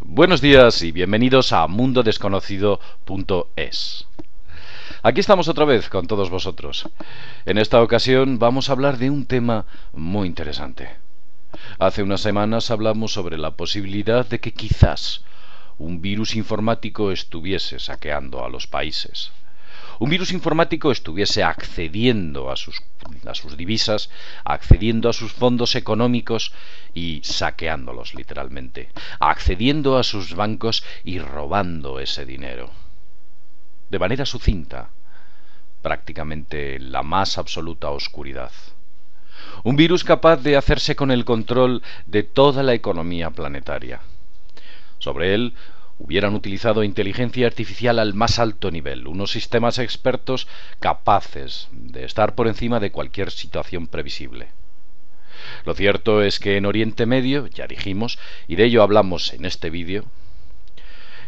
Buenos días y bienvenidos a mundodesconocido.es. Aquí estamos otra vez con todos vosotros. En esta ocasión vamos a hablar de un tema muy interesante. Hace unas semanas hablamos sobre la posibilidad de que quizás un virus informático estuviese saqueando a los países. Un virus informático estuviese accediendo a sus divisas, accediendo a sus fondos económicos y saqueándolos literalmente, accediendo a sus bancos y robando ese dinero. De manera sucinta, prácticamente la más absoluta oscuridad. Un virus capaz de hacerse con el control de toda la economía planetaria. Sobre él hubieran utilizado inteligencia artificial al más alto nivel, unos sistemas expertos capaces de estar por encima de cualquier situación previsible. Lo cierto es que en Oriente Medio, ya dijimos, y de ello hablamos en este vídeo,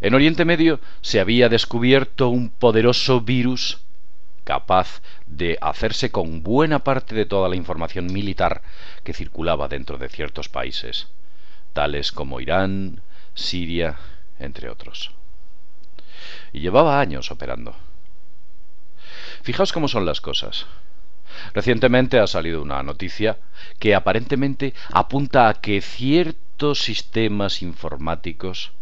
en Oriente Medio se había descubierto un poderoso virus capaz de hacerse con buena parte de toda la información militar que circulaba dentro de ciertos países, tales como Irán, Siria, entre otros. Y llevaba años operando. Fijaos cómo son las cosas. Recientemente ha salido una noticia que aparentemente apunta a que ciertos sistemas informáticos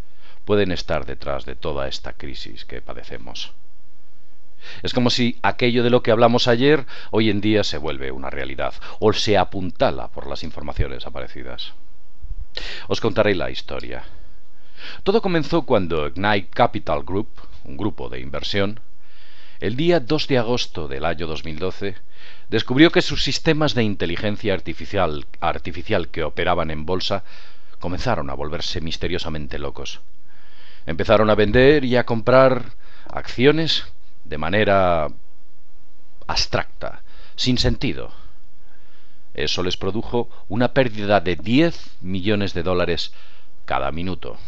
pueden estar detrás de toda esta crisis que padecemos. Es como si aquello de lo que hablamos ayer hoy en día se vuelve una realidad o se apuntala por las informaciones aparecidas. Os contaré la historia. Todo comenzó cuando Ignite Capital Group, un grupo de inversión, el día 2 de agosto del año 2012, descubrió que sus sistemas de inteligencia artificial que operaban en bolsa comenzaron a volverse misteriosamente locos. Empezaron a vender y a comprar acciones de manera abstracta, sin sentido. Eso les produjo una pérdida de 10 millones de dólares cada minuto.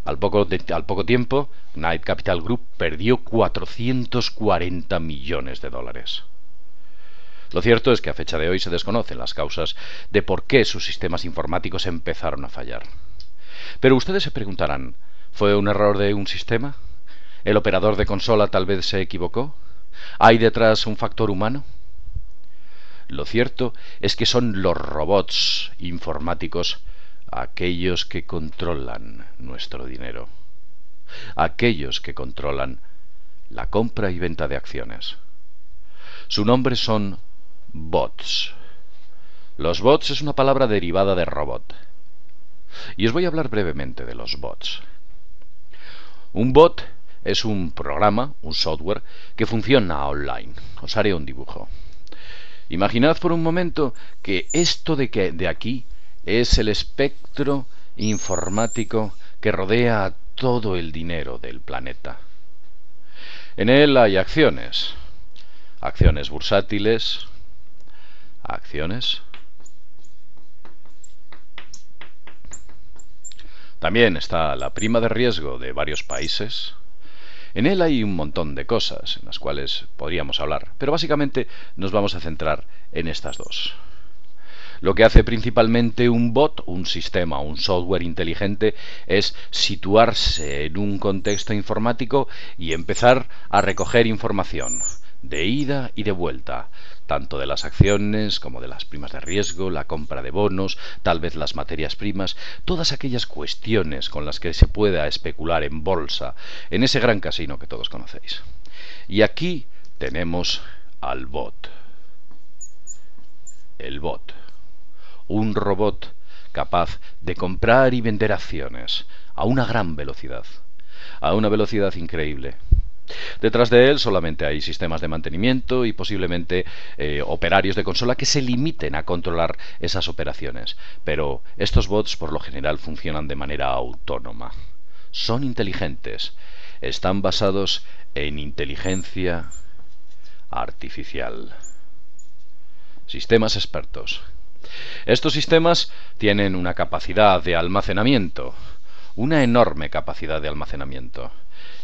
Al poco tiempo, Ignite Capital Group perdió 440 millones de dólares. Lo cierto es que a fecha de hoy se desconocen las causas de por qué sus sistemas informáticos empezaron a fallar. Pero ustedes se preguntarán, ¿fue un error de un sistema? ¿El operador de consola tal vez se equivocó? ¿Hay detrás un factor humano? Lo cierto es que son los robots informáticos aquellos que controlan nuestro dinero, aquellos que controlan la compra y venta de acciones. Su nombre son bots. Los bots es una palabra derivada de robot. Y os voy a hablar brevemente de los bots. Un bot es un programa, un software, que funciona online. Os haré un dibujo. Imaginad por un momento que esto de aquí es el espectro informático que rodea a todo el dinero del planeta. En él hay acciones bursátiles, también está la prima de riesgo de varios países. En él hay un montón de cosas en las cuales podríamos hablar, pero básicamente nos vamos a centrar en estas dos. Lo que hace principalmente un bot, un sistema, un software inteligente, es situarse en un contexto informático y empezar a recoger información de ida y de vuelta, tanto de las acciones como de las primas de riesgo, la compra de bonos, tal vez las materias primas, todas aquellas cuestiones con las que se pueda especular en bolsa, en ese gran casino que todos conocéis. Y aquí tenemos al bot. El bot. Un robot capaz de comprar y vender acciones a una gran velocidad, a una velocidad increíble. Detrás de él solamente hay sistemas de mantenimiento y posiblemente operarios de consola que se limiten a controlar esas operaciones, pero estos bots por lo general funcionan de manera autónoma. Son inteligentes, están basados en inteligencia artificial. Sistemas expertos. Estos sistemas tienen una capacidad de almacenamiento, una enorme capacidad de almacenamiento.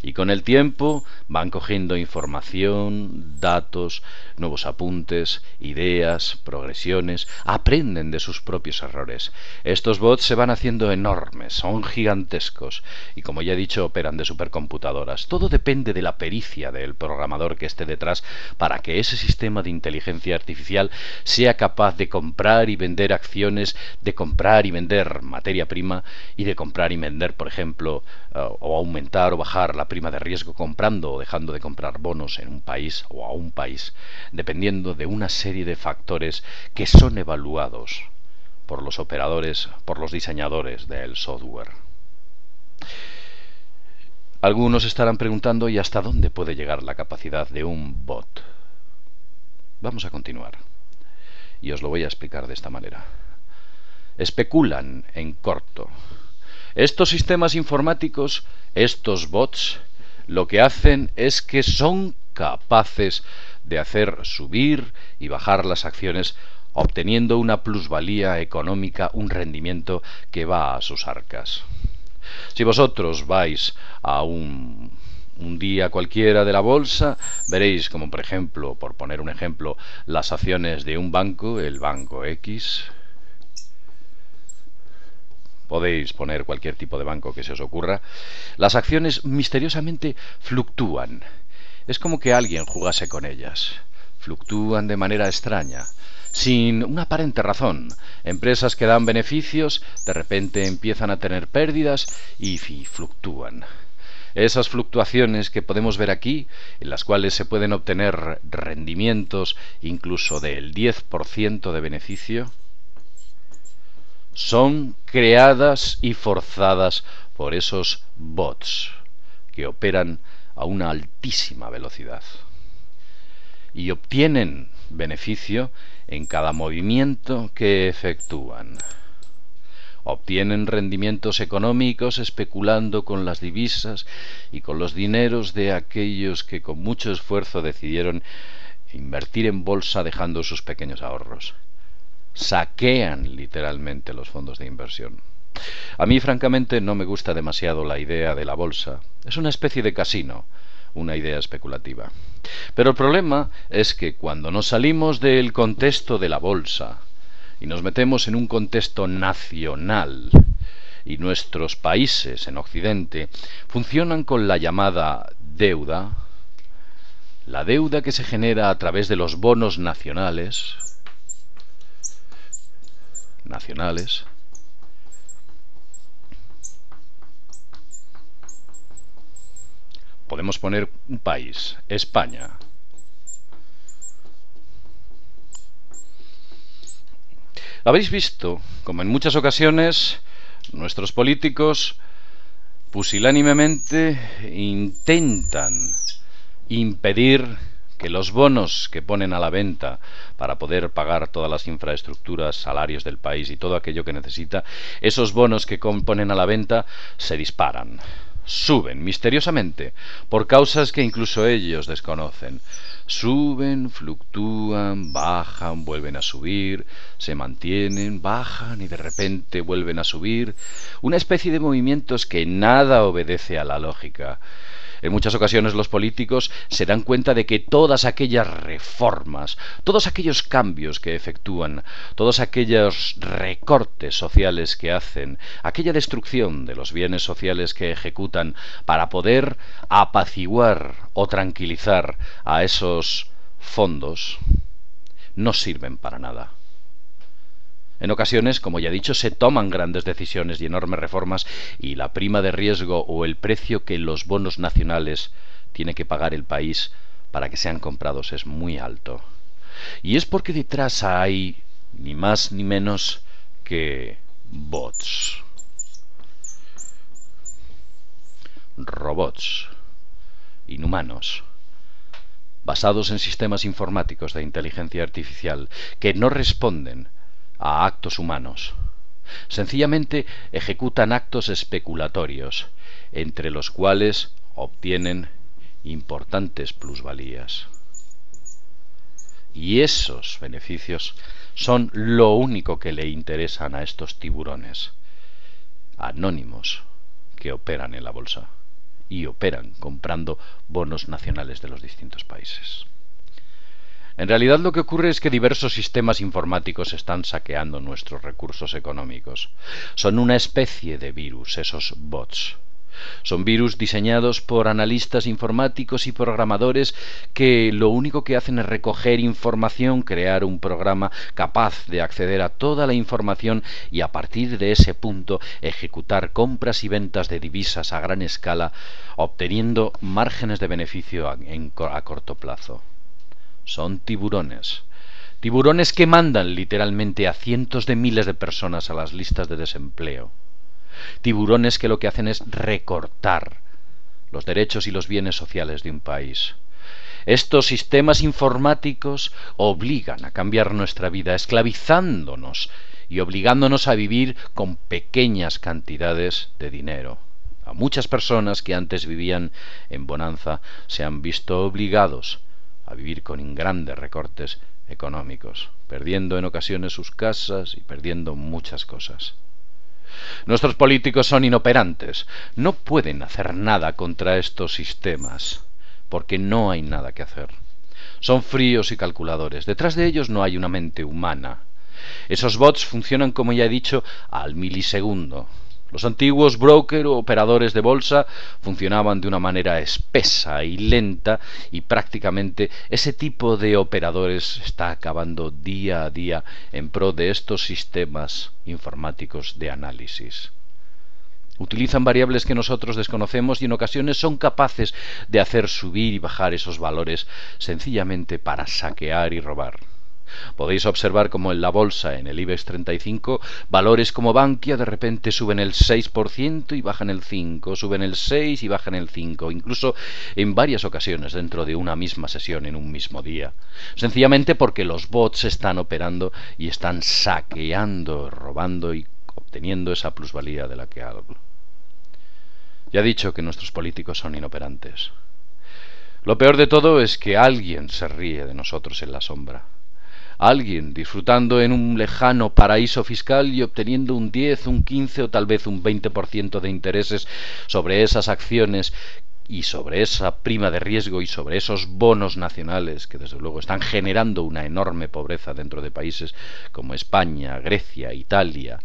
Y con el tiempo van cogiendo información, datos, nuevos apuntes, ideas, progresiones, aprenden de sus propios errores. Estos bots se van haciendo enormes, son gigantescos y, como ya he dicho, operan de supercomputadoras. Todo depende de la pericia del programador que esté detrás para que ese sistema de inteligencia artificial sea capaz de comprar y vender acciones, de comprar y vender materia prima y de comprar y vender, por ejemplo, o aumentar o bajar la prima de riesgo comprando o dejando de comprar bonos en un país o a un país, dependiendo de una serie de factores que son evaluados por los operadores, por los diseñadores del software. Algunos estarán preguntando, ¿y hasta dónde puede llegar la capacidad de un bot? Vamos a continuar y os lo voy a explicar de esta manera. Especulan en corto. Estos sistemas informáticos, estos bots, lo que hacen es que son capaces de hacer subir y bajar las acciones, obteniendo una plusvalía económica, un rendimiento que va a sus arcas. Si vosotros vais a un día cualquiera de la bolsa, veréis como, por ejemplo, por poner un ejemplo, las acciones de un banco, el banco X. Podéis poner cualquier tipo de banco que se os ocurra. Las acciones misteriosamente fluctúan. Es como que alguien jugase con ellas. Fluctúan de manera extraña, sin una aparente razón. Empresas que dan beneficios de repente empiezan a tener pérdidas y fluctúan. Esas fluctuaciones que podemos ver aquí, en las cuales se pueden obtener rendimientos incluso del 10% de beneficio, son creadas y forzadas por esos bots que operan a una altísima velocidad y obtienen beneficio en cada movimiento que efectúan. Obtienen rendimientos económicos especulando con las divisas y con los dineros de aquellos que con mucho esfuerzo decidieron invertir en bolsa dejando sus pequeños ahorros. Saquean literalmente los fondos de inversión. A mí, francamente, no me gusta demasiado la idea de la bolsa. Es una especie de casino, una idea especulativa. Pero el problema es que cuando nos salimos del contexto de la bolsa y nos metemos en un contexto nacional, y nuestros países en Occidente funcionan con la llamada deuda, la deuda que se genera a través de los bonos nacionales, podemos poner un país, España. Habéis visto, como en muchas ocasiones, nuestros políticos pusilánimemente intentan impedir que los bonos que ponen a la venta para poder pagar todas las infraestructuras, salarios del país y todo aquello que necesita, esos bonos que ponen a la venta se disparan, suben misteriosamente por causas que incluso ellos desconocen. Suben, fluctúan, bajan, vuelven a subir, se mantienen, bajan y de repente vuelven a subir. Una especie de movimientos que nada obedece a la lógica. En muchas ocasiones los políticos se dan cuenta de que todas aquellas reformas, todos aquellos cambios que efectúan, todos aquellos recortes sociales que hacen, aquella destrucción de los bienes sociales que ejecutan para poder apaciguar o tranquilizar a esos fondos, no sirven para nada. En ocasiones, como ya he dicho, se toman grandes decisiones y enormes reformas y la prima de riesgo o el precio que los bonos nacionales tiene que pagar el país para que sean comprados es muy alto. Y es porque detrás hay ni más ni menos que bots, robots, inhumanos, basados en sistemas informáticos de inteligencia artificial que no responden a actos humanos. Sencillamente ejecutan actos especulatorios, entre los cuales obtienen importantes plusvalías. Y esos beneficios son lo único que le interesan a estos tiburones anónimos que operan en la bolsa. y operan comprando bonos nacionales de los distintos países. En realidad lo que ocurre es que diversos sistemas informáticos están saqueando nuestros recursos económicos. Son una especie de virus, esos bots. Son virus diseñados por analistas informáticos y programadores que lo único que hacen es recoger información, crear un programa capaz de acceder a toda la información y a partir de ese punto ejecutar compras y ventas de divisas a gran escala, obteniendo márgenes de beneficio a corto plazo. Son tiburones. Tiburones que mandan literalmente a cientos de miles de personas a las listas de desempleo. Tiburones que lo que hacen es recortar los derechos y los bienes sociales de un país. Estos sistemas informáticos obligan a cambiar nuestra vida, esclavizándonos y obligándonos a vivir con pequeñas cantidades de dinero. A muchas personas que antes vivían en bonanza se han visto obligados a vivir con grandes recortes económicos, perdiendo en ocasiones sus casas y perdiendo muchas cosas. Nuestros políticos son inoperantes, no pueden hacer nada contra estos sistemas, porque no hay nada que hacer. Son fríos y calculadores, detrás de ellos no hay una mente humana. Esos bots funcionan, como ya he dicho, al milisegundo. Los antiguos brokers o operadores de bolsa funcionaban de una manera espesa y lenta y prácticamente ese tipo de operadores está acabando día a día en pro de estos sistemas informáticos de análisis. Utilizan variables que nosotros desconocemos y en ocasiones son capaces de hacer subir y bajar esos valores sencillamente para saquear y robar. Podéis observar como en la bolsa, en el IBEX 35, valores como Bankia de repente suben el 6% y bajan el 5%, suben el 6% y bajan el 5%, incluso en varias ocasiones dentro de una misma sesión en un mismo día. Sencillamente porque los bots están operando y están saqueando, robando y obteniendo esa plusvalía de la que hablo. Ya he dicho que nuestros políticos son inoperantes. Lo peor de todo es que alguien se ríe de nosotros en la sombra. Alguien disfrutando en un lejano paraíso fiscal y obteniendo un 10, un 15 o tal vez un 20% de intereses sobre esas acciones y sobre esa prima de riesgo y sobre esos bonos nacionales que desde luego están generando una enorme pobreza dentro de países como España, Grecia, Italia,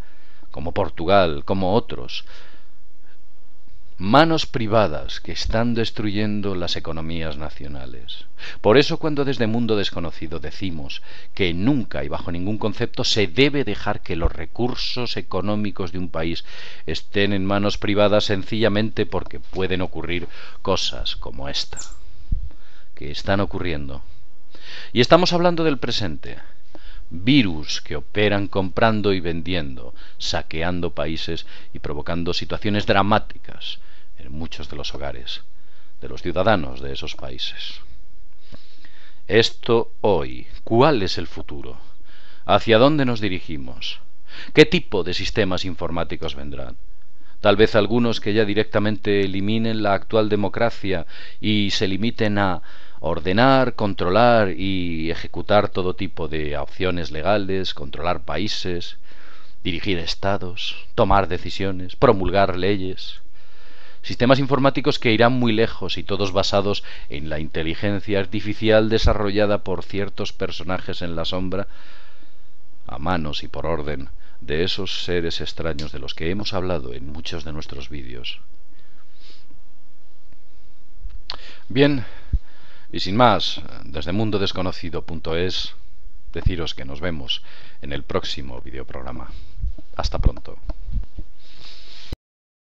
como Portugal, como otros. Manos privadas que están destruyendo las economías nacionales. Por eso cuando desde Mundo Desconocido decimos que nunca y bajo ningún concepto se debe dejar que los recursos económicos de un país estén en manos privadas, sencillamente porque pueden ocurrir cosas como esta, que están ocurriendo. Y estamos hablando del presente. Virus que operan comprando y vendiendo, saqueando países y provocando situaciones dramáticas en muchos de los hogares de los ciudadanos de esos países. Esto hoy, ¿cuál es el futuro? ¿Hacia dónde nos dirigimos? ¿Qué tipo de sistemas informáticos vendrán? Tal vez algunos que ya directamente eliminen la actual democracia y se limiten a ordenar, controlar y ejecutar todo tipo de opciones legales, controlar países, dirigir estados, tomar decisiones, promulgar leyes. Sistemas informáticos que irán muy lejos y todos basados en la inteligencia artificial desarrollada por ciertos personajes en la sombra, a manos y por orden de esos seres extraños de los que hemos hablado en muchos de nuestros vídeos. Bien, y sin más, desde mundodesconocido.es, deciros que nos vemos en el próximo videoprograma. Hasta pronto.